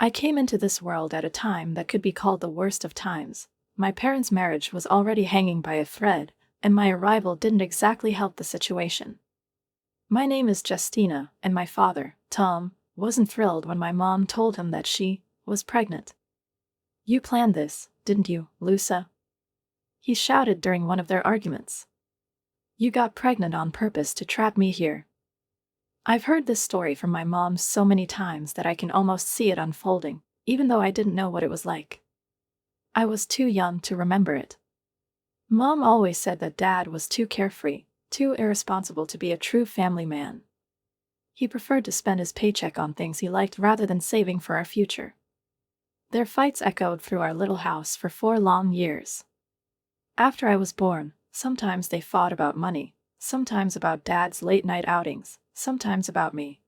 I came into this world at a time that could be called the worst of times. My parents' marriage was already hanging by a thread, and my arrival didn't exactly help the situation. My name is Justina, and my father, Tom, wasn't thrilled when my mom told him that she was pregnant. "You planned this, didn't you, Lusa?" he shouted during one of their arguments. "You got pregnant on purpose to trap me here." I've heard this story from my mom so many times that I can almost see it unfolding, even though I didn't know what it was like. I was too young to remember it. Mom always said that Dad was too carefree, too irresponsible to be a true family man. He preferred to spend his paycheck on things he liked rather than saving for our future. Their fights echoed through our little house for 4 long years. After I was born, sometimes they fought about money, sometimes about Dad's late-night outings, sometimes about me.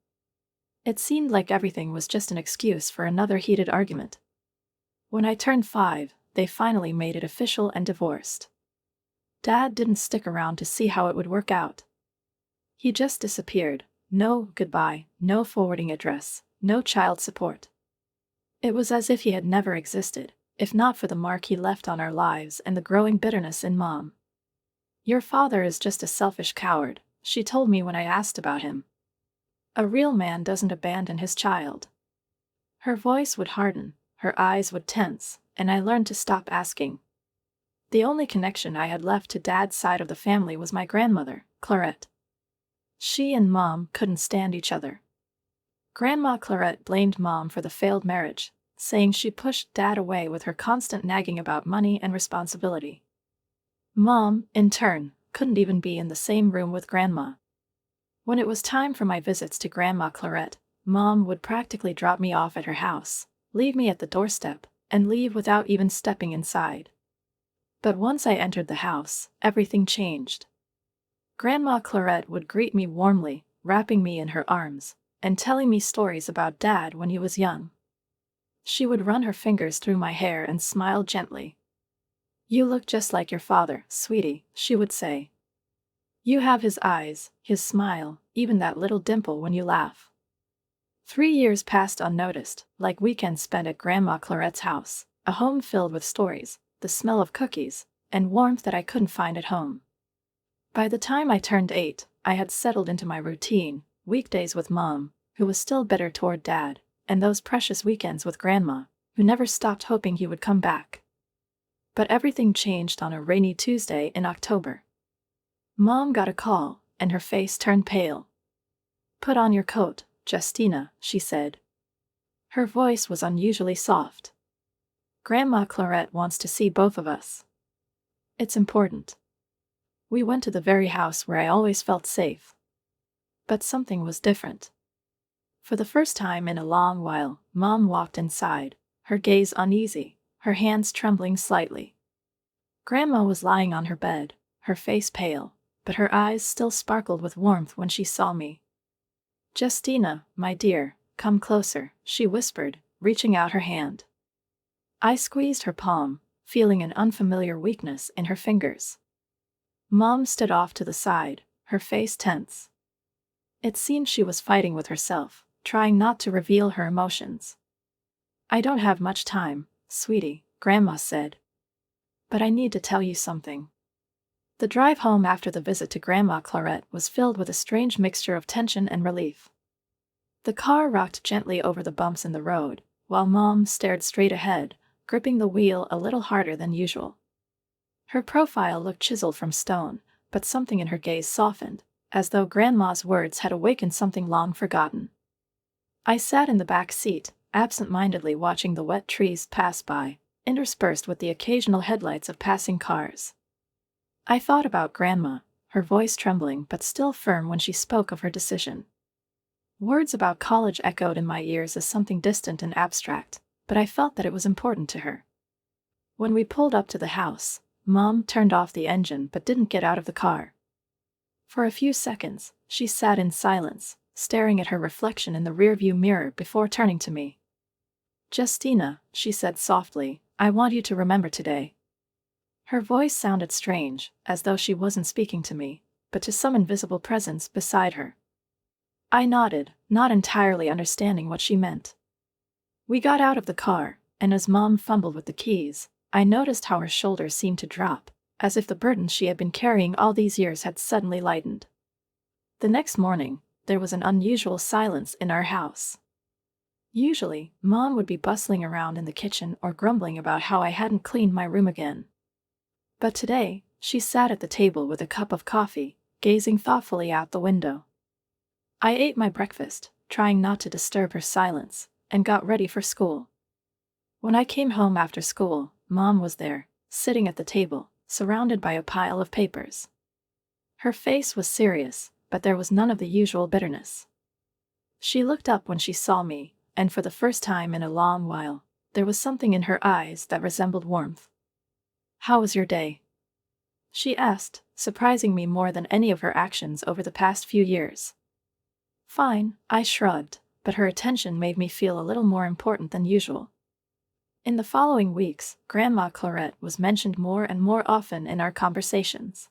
It seemed like everything was just an excuse for another heated argument. When I turned 5, they finally made it official and divorced. Dad didn't stick around to see how it would work out. He just disappeared. No goodbye, no forwarding address, no child support. It was as if he had never existed, if not for the mark he left on our lives and the growing bitterness in Mom. "Your father is just a selfish coward," she told me when I asked about him. "A real man doesn't abandon his child." Her voice would harden, her eyes would tense, and I learned to stop asking. The only connection I had left to Dad's side of the family was my grandmother, Clarette. She and Mom couldn't stand each other. Grandma Clarette blamed Mom for the failed marriage, saying she pushed Dad away with her constant nagging about money and responsibility. Mom, in turn, couldn't even be in the same room with Grandma. When it was time for my visits to Grandma Clarette, Mom would practically drop me off at her house, leave me at the doorstep, and leave without even stepping inside. But once I entered the house, everything changed. Grandma Clarette would greet me warmly, wrapping me in her arms, and telling me stories about Dad when he was young. She would run her fingers through my hair and smile gently. "You look just like your father, sweetie," she would say. "You have his eyes, his smile, even that little dimple when you laugh." 3 years passed unnoticed, like weekends spent at Grandma Clarette's house, a home filled with stories, the smell of cookies, and warmth that I couldn't find at home. By the time I turned 8, I had settled into my routine, weekdays with Mom, who was still bitter toward Dad, and those precious weekends with Grandma, who never stopped hoping he would come back. But everything changed on a rainy Tuesday in October. Mom got a call, and her face turned pale. "Put on your coat, Justina," she said. Her voice was unusually soft. "Grandma Clarette wants to see both of us. It's important." We went to the very house where I always felt safe. But something was different. For the first time in a long while, Mom walked inside, her gaze uneasy, her hands trembling slightly. Grandma was lying on her bed, her face pale, but her eyes still sparkled with warmth when she saw me. "Justina, my dear, come closer," she whispered, reaching out her hand. I squeezed her palm, feeling an unfamiliar weakness in her fingers. Mom stood off to the side, her face tense. It seemed she was fighting with herself, trying not to reveal her emotions. "I don't have much time, sweetie," Grandma said. "But I need to tell you something." The drive home after the visit to Grandma Clarette was filled with a strange mixture of tension and relief. The car rocked gently over the bumps in the road, while Mom stared straight ahead, gripping the wheel a little harder than usual. Her profile looked chiseled from stone, but something in her gaze softened, as though Grandma's words had awakened something long forgotten. I sat in the back seat, absent-mindedly watching the wet trees pass by, interspersed with the occasional headlights of passing cars. I thought about Grandma, her voice trembling but still firm when she spoke of her decision. Words about college echoed in my ears as something distant and abstract, but I felt that it was important to her. When we pulled up to the house, Mom turned off the engine but didn't get out of the car. For a few seconds, she sat in silence, staring at her reflection in the rearview mirror before turning to me. "Justina," she said softly, "I want you to remember today." Her voice sounded strange, as though she wasn't speaking to me, but to some invisible presence beside her. I nodded, not entirely understanding what she meant. We got out of the car, and as Mom fumbled with the keys, I noticed how her shoulders seemed to drop, as if the burden she had been carrying all these years had suddenly lightened. The next morning, there was an unusual silence in our house. Usually, Mom would be bustling around in the kitchen or grumbling about how I hadn't cleaned my room again. But today, she sat at the table with a cup of coffee, gazing thoughtfully out the window. I ate my breakfast, trying not to disturb her silence, and got ready for school. When I came home after school, Mom was there, sitting at the table, surrounded by a pile of papers. Her face was serious, but there was none of the usual bitterness. She looked up when she saw me, and for the first time in a long while, there was something in her eyes that resembled warmth. "How was your day?" she asked, surprising me more than any of her actions over the past few years. "Fine," I shrugged, but her attention made me feel a little more important than usual. In the following weeks, Grandma Clarette was mentioned more and more often in our conversations.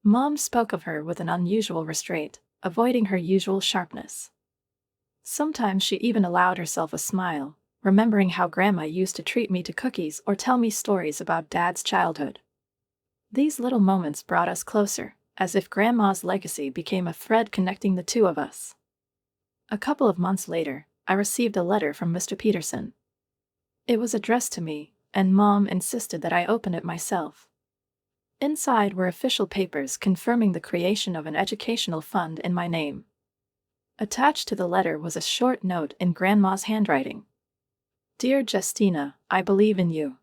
Mom spoke of her with an unusual restraint, avoiding her usual sharpness. Sometimes she even allowed herself a smile, remembering how Grandma used to treat me to cookies or tell me stories about Dad's childhood. These little moments brought us closer, as if Grandma's legacy became a thread connecting the two of us. A couple of months later, I received a letter from Mr. Peterson. It was addressed to me, and Mom insisted that I open it myself. Inside were official papers confirming the creation of an educational fund in my name. Attached to the letter was a short note in Grandma's handwriting. "Dear Justina, I believe in you.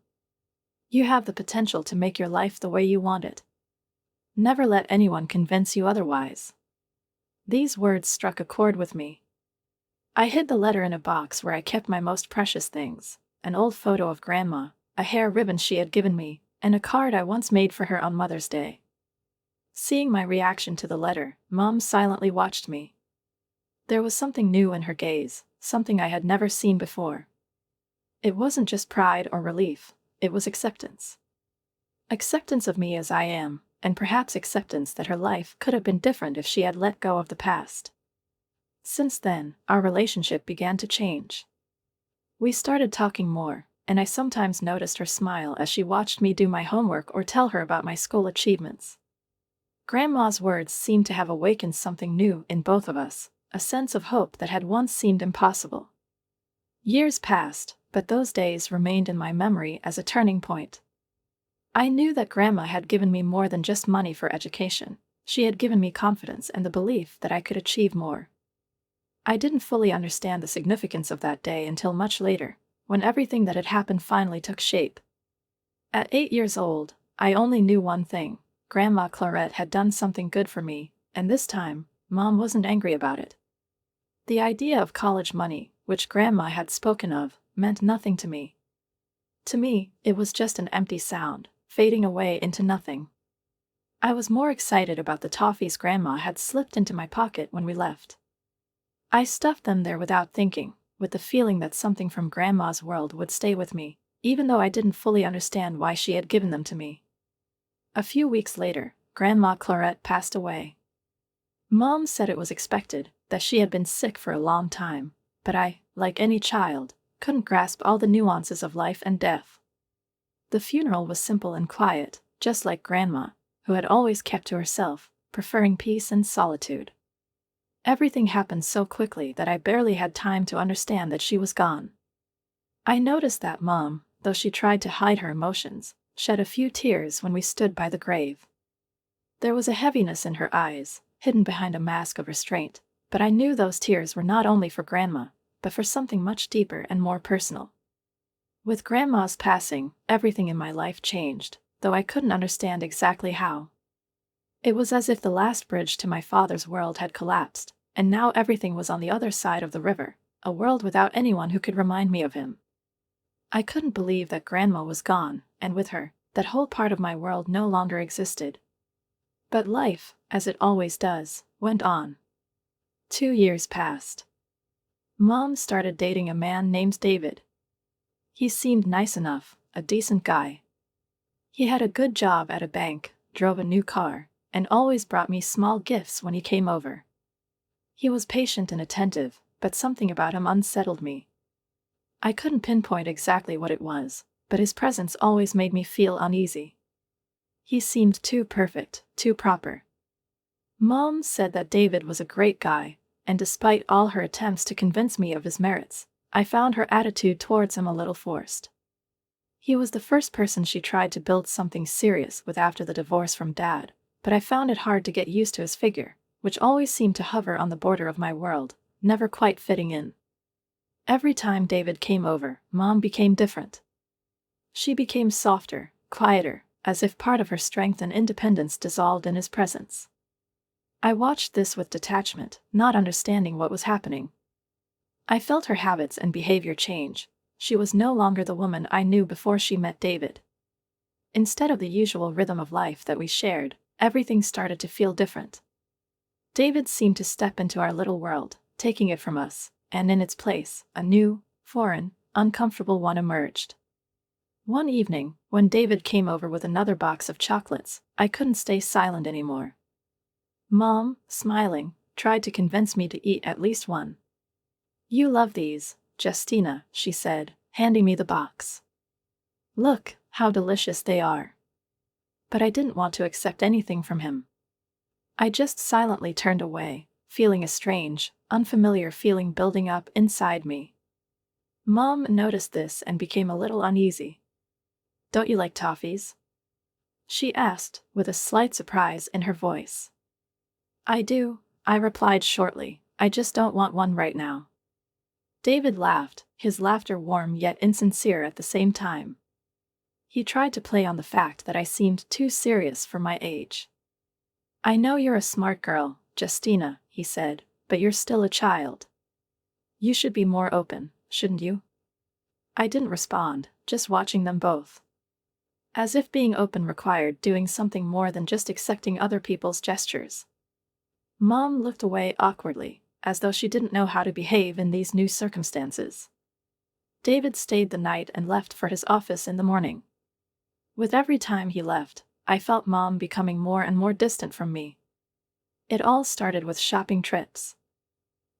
You have the potential to make your life the way you want it. Never let anyone convince you otherwise." These words struck a chord with me. I hid the letter in a box where I kept my most precious things: an old photo of Grandma, a hair ribbon she had given me, and a card I once made for her on Mother's Day. Seeing my reaction to the letter, Mom silently watched me. There was something new in her gaze, something I had never seen before. It wasn't just pride or relief, it was acceptance. Acceptance of me as I am, and perhaps acceptance that her life could have been different if she had let go of the past. Since then, our relationship began to change. We started talking more, and I sometimes noticed her smile as she watched me do my homework or tell her about my school achievements. Grandma's words seemed to have awakened something new in both of us, a sense of hope that had once seemed impossible. Years passed, but those days remained in my memory as a turning point. I knew that Grandma had given me more than just money for education. She had given me confidence and the belief that I could achieve more. I didn't fully understand the significance of that day until much later, when everything that had happened finally took shape. At 8 years old, I only knew one thing: Grandma Clarette had done something good for me, and this time, Mom wasn't angry about it. The idea of college money, which Grandma had spoken of, meant nothing to me. To me, it was just an empty sound, fading away into nothing. I was more excited about the toffees Grandma had slipped into my pocket when we left. I stuffed them there without thinking, with the feeling that something from Grandma's world would stay with me, even though I didn't fully understand why she had given them to me. A few weeks later, Grandma Clarette passed away. Mom said it was expected, that she had been sick for a long time, but I, like any child, couldn't grasp all the nuances of life and death. The funeral was simple and quiet, just like Grandma, who had always kept to herself, preferring peace and solitude. Everything happened so quickly that I barely had time to understand that she was gone. I noticed that Mom, though she tried to hide her emotions, shed a few tears when we stood by the grave. There was a heaviness in her eyes, hidden behind a mask of restraint, but I knew those tears were not only for Grandma, but for something much deeper and more personal. With Grandma's passing, everything in my life changed, though I couldn't understand exactly how. It was as if the last bridge to my father's world had collapsed, and now everything was on the other side of the river, a world without anyone who could remind me of him. I couldn't believe that Grandma was gone, and with her, that whole part of my world no longer existed. But life, as it always does, went on. 2 years passed. Mom started dating a man named David. He seemed nice enough, a decent guy. He had a good job at a bank, drove a new car, and always brought me small gifts when he came over. He was patient and attentive, but something about him unsettled me. I couldn't pinpoint exactly what it was, but his presence always made me feel uneasy. He seemed too perfect, too proper. Mom said that David was a great guy, and despite all her attempts to convince me of his merits, I found her attitude towards him a little forced. He was the first person she tried to build something serious with after the divorce from Dad, but I found it hard to get used to his figure, which always seemed to hover on the border of my world, never quite fitting in. Every time David came over, Mom became different. She became softer, quieter, as if part of her strength and independence dissolved in his presence. I watched this with detachment, not understanding what was happening. I felt her habits and behavior change. She was no longer the woman I knew before she met David. Instead of the usual rhythm of life that we shared, everything started to feel different. David seemed to step into our little world, taking it from us, and in its place, a new, foreign, uncomfortable one emerged. One evening, when David came over with another box of chocolates, I couldn't stay silent anymore. Mom, smiling, tried to convince me to eat at least one. "You love these, Justina," she said, handing me the box. "Look, how delicious they are." But I didn't want to accept anything from him. I just silently turned away, feeling a strange, unfamiliar feeling building up inside me. Mom noticed this and became a little uneasy. "Don't you like toffees?" she asked, with a slight surprise in her voice. "I do," I replied shortly. "I just don't want one right now." David laughed, his laughter warm yet insincere at the same time. He tried to play on the fact that I seemed too serious for my age. "I know you're a smart girl, Justina," he said, "but you're still a child. You should be more open, shouldn't you?" I didn't respond, just watching them both. As if being open required doing something more than just accepting other people's gestures. Mom looked away awkwardly, as though she didn't know how to behave in these new circumstances. David stayed the night and left for his office in the morning. With every time he left, I felt Mom becoming more and more distant from me. It all started with shopping trips.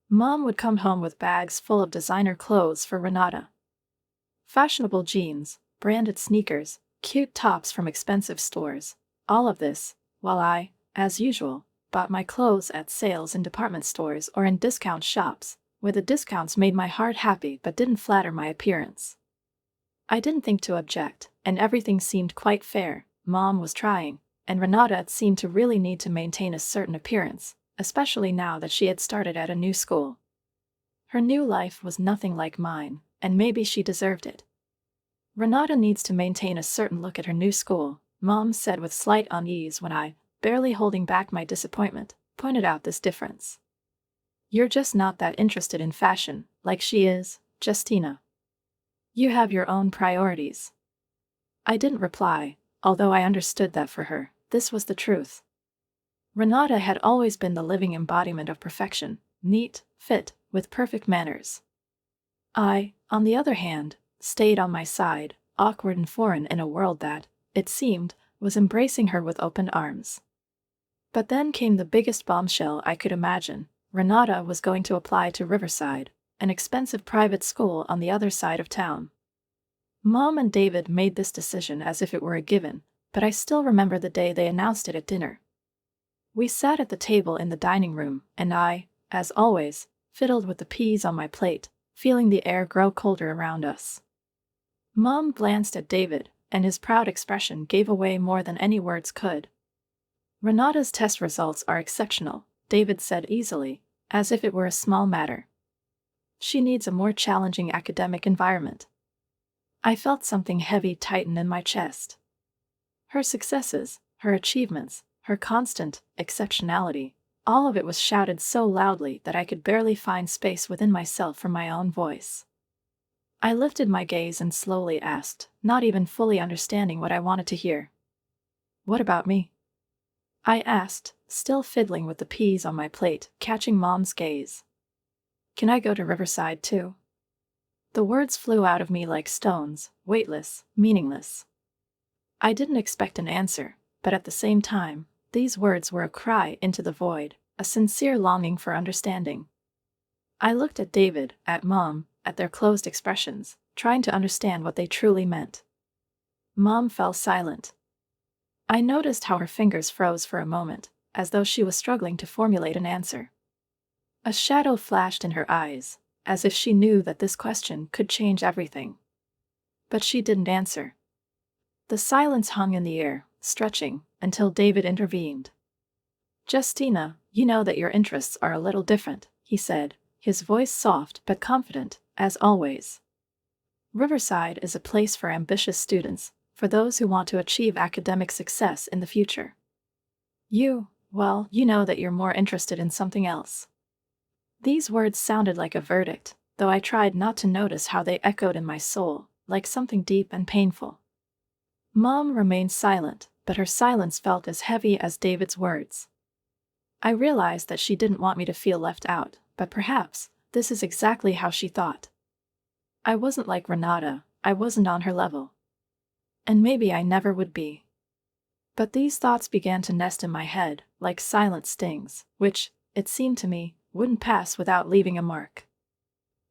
Mom would come home with bags full of designer clothes for Renata. Fashionable jeans, branded sneakers, cute tops from expensive stores, all of this, while I, as usual, bought my clothes at sales in department stores or in discount shops, where the discounts made my heart happy but didn't flatter my appearance. I didn't think to object, and everything seemed quite fair. Mom was trying, and Renata seemed to really need to maintain a certain appearance, especially now that she had started at a new school. Her new life was nothing like mine, and maybe she deserved it. "Renata needs to maintain a certain look at her new school," Mom said with slight unease when I, barely holding back my disappointment, pointed out this difference. "You're just not that interested in fashion, like she is, Justina. You have your own priorities." I didn't reply, although I understood that for her, this was the truth. Renata had always been the living embodiment of perfection, neat, fit, with perfect manners. I, on the other hand, stayed on my side, awkward and foreign in a world that, it seemed, was embracing her with open arms. But then came the biggest bombshell I could imagine. Renata was going to apply to Riverside, an expensive private school on the other side of town. Mom and David made this decision as if it were a given, but I still remember the day they announced it at dinner. We sat at the table in the dining room, and I, as always, fiddled with the peas on my plate, feeling the air grow colder around us. Mom glanced at David, and his proud expression gave away more than any words could. "Renata's test results are exceptional," David said easily, as if it were a small matter. "She needs a more challenging academic environment." I felt something heavy tighten in my chest. Her successes, her achievements, her constant exceptionality, all of it was shouted so loudly that I could barely find space within myself for my own voice. I lifted my gaze and slowly asked, not even fully understanding what I wanted to hear. "What about me?" I asked, still fiddling with the peas on my plate, catching Mom's gaze. "Can I go to Riverside too?" The words flew out of me like stones, weightless, meaningless. I didn't expect an answer, but at the same time, these words were a cry into the void, a sincere longing for understanding. I looked at David, at Mom, at their closed expressions, trying to understand what they truly meant. Mom fell silent. I noticed how her fingers froze for a moment, as though she was struggling to formulate an answer. A shadow flashed in her eyes, as if she knew that this question could change everything. But she didn't answer. The silence hung in the air, stretching, until David intervened. "Justina, you know that your interests are a little different," he said, his voice soft but confident, as always. "Riverside is a place for ambitious students, for those who want to achieve academic success in the future. Well, you know that you're more interested in something else." These words sounded like a verdict, though I tried not to notice how they echoed in my soul, like something deep and painful. Mom remained silent, but her silence felt as heavy as David's words. I realized that she didn't want me to feel left out, but perhaps this is exactly how she thought. I wasn't like Renata, I wasn't on her level. And maybe I never would be. But these thoughts began to nest in my head, like silent stings, which, it seemed to me, wouldn't pass without leaving a mark.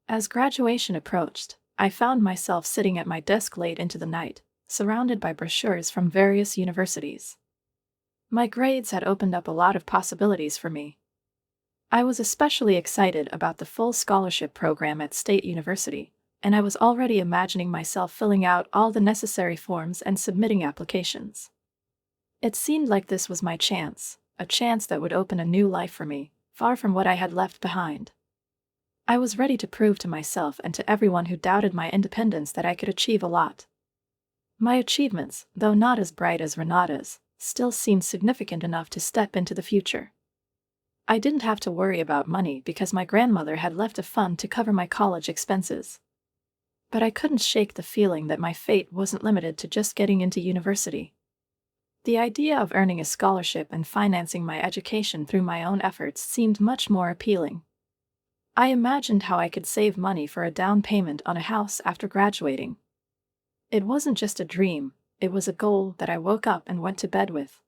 As graduation approached, I found myself sitting at my desk late into the night, surrounded by brochures from various universities. My grades had opened up a lot of possibilities for me. I was especially excited about the full scholarship program at State University, and I was already imagining myself filling out all the necessary forms and submitting applications. It seemed like this was my chance, a chance that would open a new life for me, far from what I had left behind. I was ready to prove to myself and to everyone who doubted my independence that I could achieve a lot. My achievements, though not as bright as Renata's, still seemed significant enough to step into the future. I didn't have to worry about money because my grandmother had left a fund to cover my college expenses. But I couldn't shake the feeling that my fate wasn't limited to just getting into university. The idea of earning a scholarship and financing my education through my own efforts seemed much more appealing. I imagined how I could save money for a down payment on a house after graduating. It wasn't just a dream, it was a goal that I woke up and went to bed with.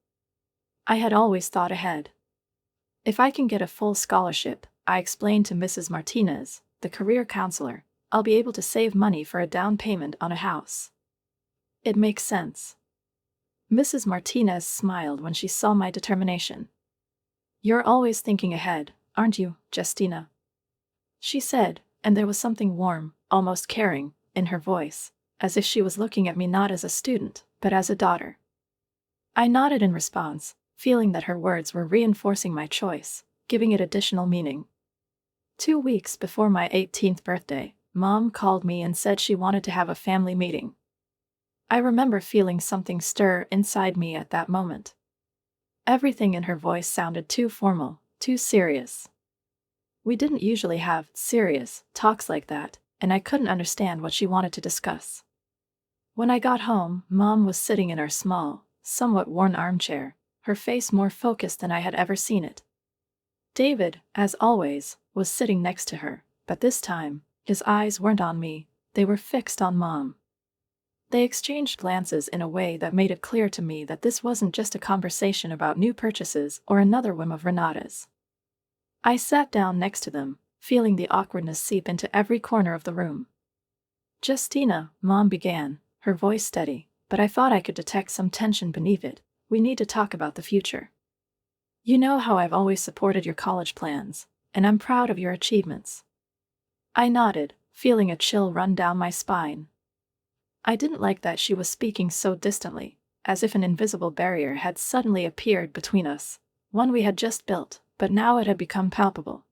I had always thought ahead. If I can get a full scholarship, I explained to Mrs. Martinez, the career counselor, I'll be able to save money for a down payment on a house. It makes sense. Mrs. Martinez smiled when she saw my determination. "You're always thinking ahead, aren't you, Justina?" she said, and there was something warm, almost caring, in her voice, as if she was looking at me not as a student, but as a daughter. I nodded in response, feeling that her words were reinforcing my choice, giving it additional meaning. 2 weeks before my 18th birthday, Mom called me and said she wanted to have a family meeting. I remember feeling something stir inside me at that moment. Everything in her voice sounded too formal, too serious. We didn't usually have serious talks like that, and I couldn't understand what she wanted to discuss. When I got home, Mom was sitting in our small, somewhat worn armchair, her face more focused than I had ever seen it. David, as always, was sitting next to her, but this time, his eyes weren't on me, they were fixed on Mom. They exchanged glances in a way that made it clear to me that this wasn't just a conversation about new purchases or another whim of Renata's. I sat down next to them, feeling the awkwardness seep into every corner of the room. "Justina," Mom began, her voice steady, but I thought I could detect some tension beneath it. "We need to talk about the future. You know how I've always supported your college plans, and I'm proud of your achievements." I nodded, feeling a chill run down my spine. I didn't like that she was speaking so distantly, as if an invisible barrier had suddenly appeared between us, one we had just built, but now it had become palpable.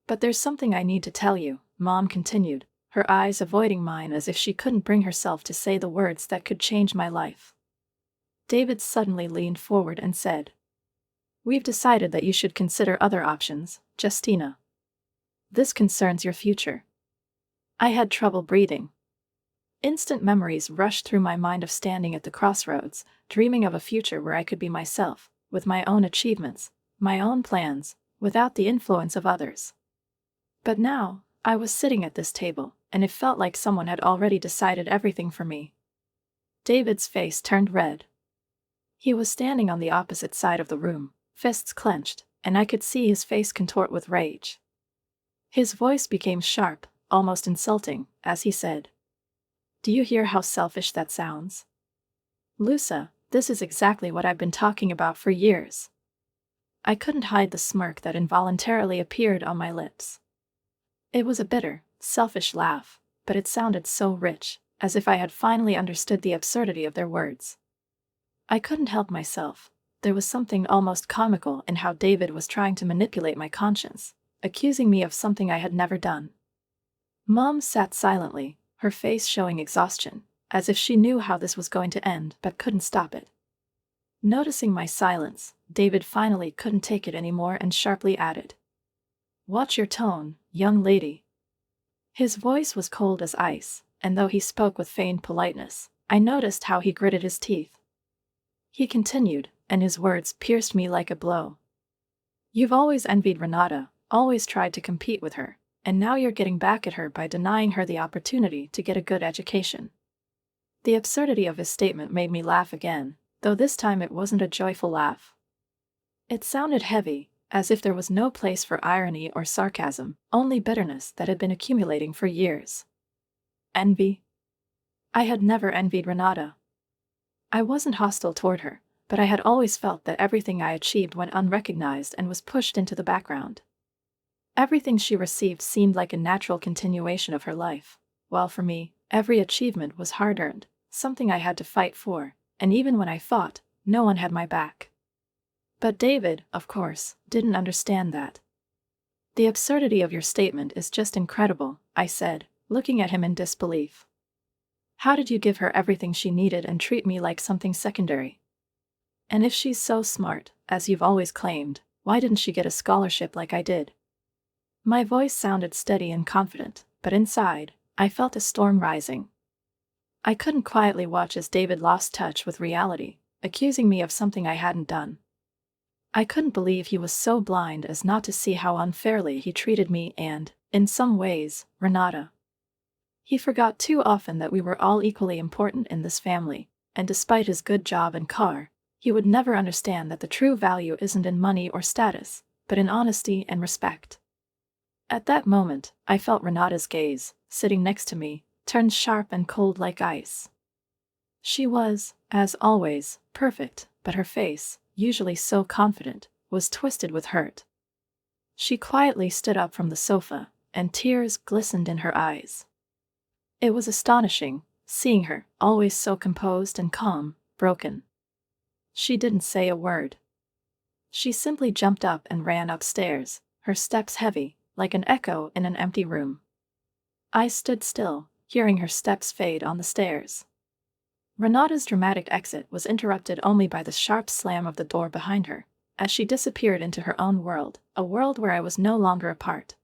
"But there's something I need to tell you," Mom continued, her eyes avoiding mine as if she couldn't bring herself to say the words that could change my life. David suddenly leaned forward and said, "We've decided that you should consider other options, Justina. This concerns your future." I had trouble breathing. Instant memories rushed through my mind of standing at the crossroads, dreaming of a future where I could be myself, with my own achievements, my own plans, without the influence of others. But now, I was sitting at this table, and it felt like someone had already decided everything for me. David's face turned red. He was standing on the opposite side of the room, fists clenched, and I could see his face contort with rage. His voice became sharp, almost insulting, as he said, "Do you hear how selfish that sounds? Lusa, this is exactly what I've been talking about for years." I couldn't hide the smirk that involuntarily appeared on my lips. It was a bitter, selfish laugh, but it sounded so rich, as if I had finally understood the absurdity of their words. I couldn't help myself. There was something almost comical in how David was trying to manipulate my conscience, accusing me of something I had never done. Mom sat silently, her face showing exhaustion, as if she knew how this was going to end but couldn't stop it. Noticing my silence, David finally couldn't take it anymore and sharply added, "Watch your tone, young lady." His voice was cold as ice, and though he spoke with feigned politeness, I noticed how he gritted his teeth. He continued, and his words pierced me like a blow. "You've always envied Renata, always tried to compete with her, and now you're getting back at her by denying her the opportunity to get a good education." The absurdity of his statement made me laugh again, though this time it wasn't a joyful laugh. It sounded heavy, as if there was no place for irony or sarcasm, only bitterness that had been accumulating for years. Envy? I had never envied Renata. I wasn't hostile toward her, but I had always felt that everything I achieved went unrecognized and was pushed into the background. Everything she received seemed like a natural continuation of her life, while for me, every achievement was hard-earned, something I had to fight for, and even when I fought, no one had my back. But David, of course, didn't understand that. "The absurdity of your statement is just incredible," I said, looking at him in disbelief. "How did you give her everything she needed and treat me like something secondary? And if she's so smart, as you've always claimed, why didn't she get a scholarship like I did?" My voice sounded steady and confident, but inside, I felt a storm rising. I couldn't quietly watch as David lost touch with reality, accusing me of something I hadn't done. I couldn't believe he was so blind as not to see how unfairly he treated me and, in some ways, Renata. He forgot too often that we were all equally important in this family, and despite his good job and car, he would never understand that the true value isn't in money or status, but in honesty and respect. At that moment, I felt Renata's gaze, sitting next to me, turned sharp and cold like ice. She was, as always, perfect, but her face, usually so confident, was twisted with hurt. She quietly stood up from the sofa, and tears glistened in her eyes. It was astonishing, seeing her, always so composed and calm, broken. She didn't say a word. She simply jumped up and ran upstairs, her steps heavy, like an echo in an empty room. I stood still, hearing her steps fade on the stairs. Renata's dramatic exit was interrupted only by the sharp slam of the door behind her, as she disappeared into her own world, a world where I was no longer a part.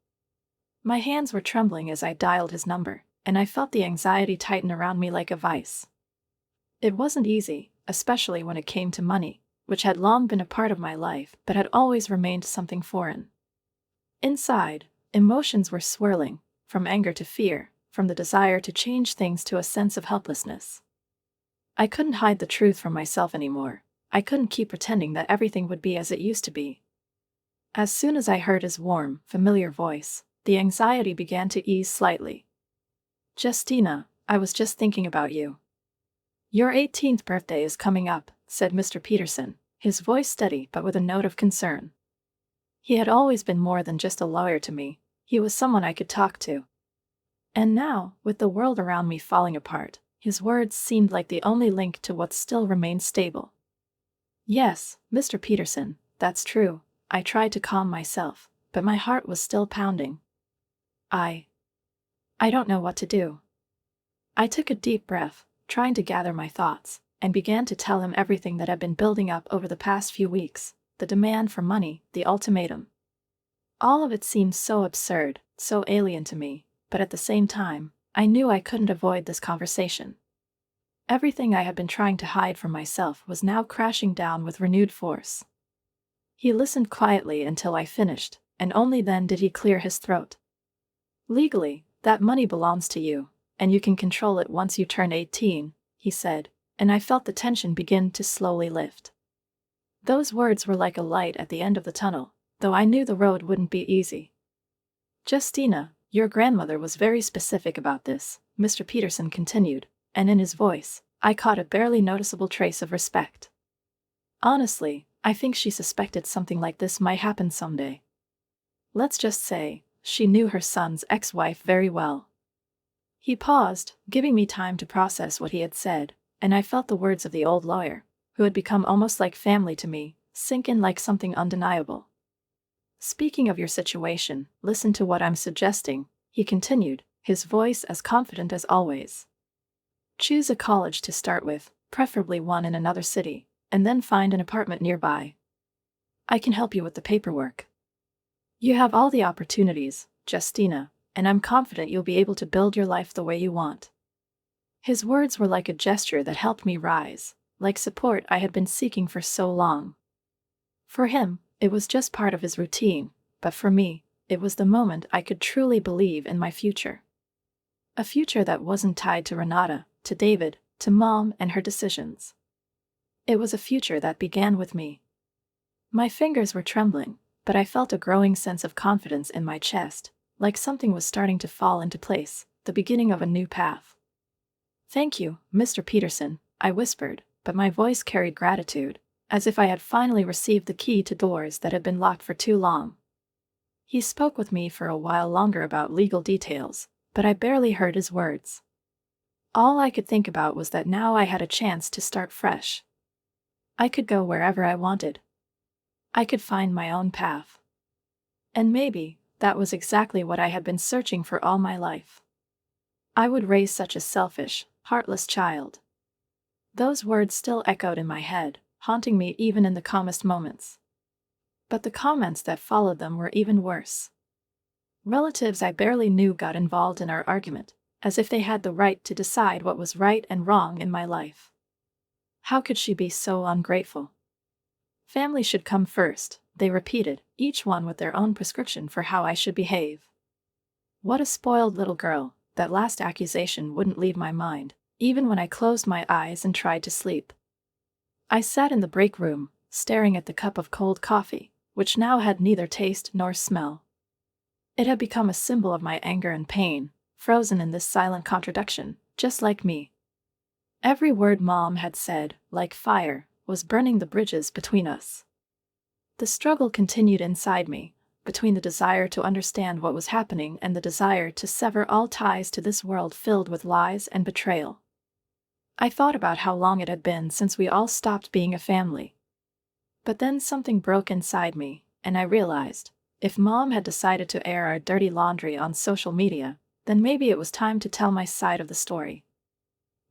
My hands were trembling as I dialed his number, and I felt the anxiety tighten around me like a vice. It wasn't easy, especially when it came to money, which had long been a part of my life but had always remained something foreign. Inside, emotions were swirling, from anger to fear, from the desire to change things to a sense of helplessness. I couldn't hide the truth from myself anymore. I couldn't keep pretending that everything would be as it used to be. As soon as I heard his warm, familiar voice, the anxiety began to ease slightly. "Justina, I was just thinking about you. Your 18th birthday is coming up," said Mr. Peterson, his voice steady but with a note of concern. He had always been more than just a lawyer to me. He was someone I could talk to. And now, with the world around me falling apart, his words seemed like the only link to what still remained stable. "Yes, Mr. Peterson, that's true," I tried to calm myself, but my heart was still pounding. I don't know what to do." I took a deep breath, trying to gather my thoughts, and began to tell him everything that had been building up over the past few weeks, the demand for money, the ultimatum. All of it seemed so absurd, so alien to me, but at the same time, I knew I couldn't avoid this conversation. Everything I had been trying to hide from myself was now crashing down with renewed force. He listened quietly until I finished, and only then did he clear his throat. "Legally, that money belongs to you, and you can control it once you turn 18, he said, and I felt the tension begin to slowly lift. Those words were like a light at the end of the tunnel, though I knew the road wouldn't be easy. "Justina, Your grandmother was very specific about this, Mr. Peterson continued, and in his voice, I caught a barely noticeable trace of respect. Honestly, I think she suspected something like this might happen someday. Let's just say, she knew her son's ex-wife very well. He paused, giving me time to process what he had said, and I felt the words of the old lawyer, who had become almost like family to me, sink in like something undeniable. Speaking of your situation, listen to what I'm suggesting, he continued, his voice as confident as always. Choose a college to start with, preferably one in another city, and then find an apartment nearby. I can help you with the paperwork. You have all the opportunities, Justina, and I'm confident you'll be able to build your life the way you want. His words were like a gesture that helped me rise, like support I had been seeking for so long. For him, it was just part of his routine, but for me, it was the moment I could truly believe in my future. A future that wasn't tied to Renata, to David, to Mom and her decisions. It was a future that began with me. My fingers were trembling, but I felt a growing sense of confidence in my chest, like something was starting to fall into place, the beginning of a new path. Thank you, Mr. Peterson, I whispered, but my voice carried gratitude, as if I had finally received the key to doors that had been locked for too long. He spoke with me for a while longer about legal details, but I barely heard his words. All I could think about was that now I had a chance to start fresh. I could go wherever I wanted. I could find my own path. And maybe that was exactly what I had been searching for all my life. I would raise such a selfish, heartless child. Those words still echoed in my head, haunting me even in the calmest moments. But the comments that followed them were even worse. Relatives I barely knew got involved in our argument, as if they had the right to decide what was right and wrong in my life. How could she be so ungrateful? Family should come first, they repeated, each one with their own prescription for how I should behave. What a spoiled little girl, that last accusation wouldn't leave my mind, even when I closed my eyes and tried to sleep. I sat in the break room, staring at the cup of cold coffee, which now had neither taste nor smell. It had become a symbol of my anger and pain, frozen in this silent contradiction, just like me. Every word Mom had said, like fire, was burning the bridges between us. The struggle continued inside me, between the desire to understand what was happening and the desire to sever all ties to this world filled with lies and betrayal. I thought about how long it had been since we all stopped being a family. But then something broke inside me, and I realized, if Mom had decided to air our dirty laundry on social media, then maybe it was time to tell my side of the story.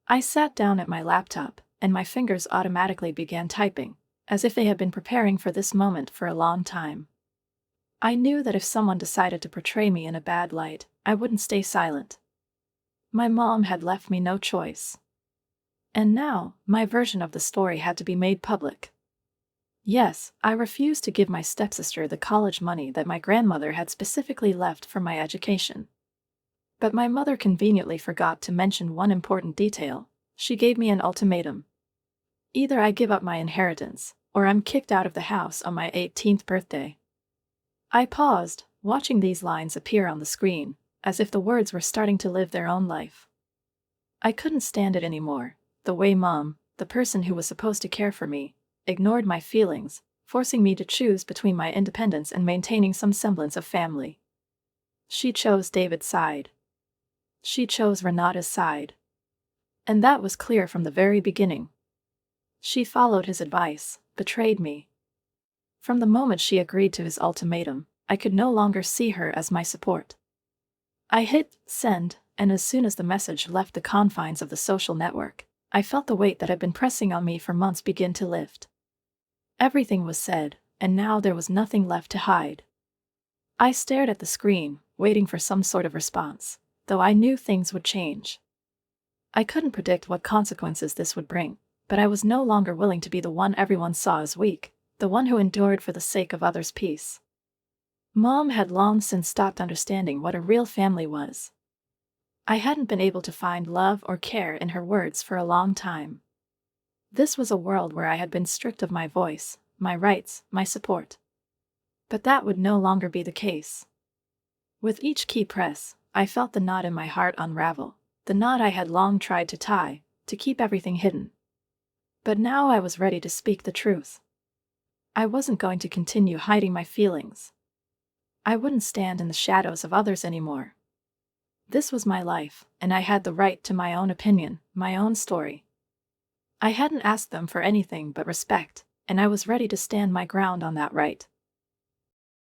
I sat down at my laptop, and my fingers automatically began typing, as if they had been preparing for this moment for a long time. I knew that if someone decided to portray me in a bad light, I wouldn't stay silent. My mom had left me no choice. And now, my version of the story had to be made public. Yes, I refused to give my stepsister the college money that my grandmother had specifically left for my education. But my mother conveniently forgot to mention one important detail. She gave me an ultimatum. Either I give up my inheritance, or I'm kicked out of the house on my 18th birthday. I paused, watching these lines appear on the screen, as if the words were starting to live their own life. I couldn't stand it anymore, the way Mom, the person who was supposed to care for me, ignored my feelings, forcing me to choose between my independence and maintaining some semblance of family. She chose David's side. She chose Renata's side. And that was clear from the very beginning. She followed his advice, betrayed me. From the moment she agreed to his ultimatum, I could no longer see her as my support. I hit send, and as soon as the message left the confines of the social network, I felt the weight that had been pressing on me for months begin to lift. Everything was said, and now there was nothing left to hide. I stared at the screen, waiting for some sort of response, though I knew things would change. I couldn't predict what consequences this would bring, but I was no longer willing to be the one everyone saw as weak, the one who endured for the sake of others' peace. Mom had long since stopped understanding what a real family was. I hadn't been able to find love or care in her words for a long time. This was a world where I had been stripped of my voice, my rights, my support. But that would no longer be the case. With each key press, I felt the knot in my heart unravel, the knot I had long tried to tie, to keep everything hidden. But now I was ready to speak the truth. I wasn't going to continue hiding my feelings. I wouldn't stand in the shadows of others anymore. This was my life, and I had the right to my own opinion, my own story. I hadn't asked them for anything but respect, and I was ready to stand my ground on that right.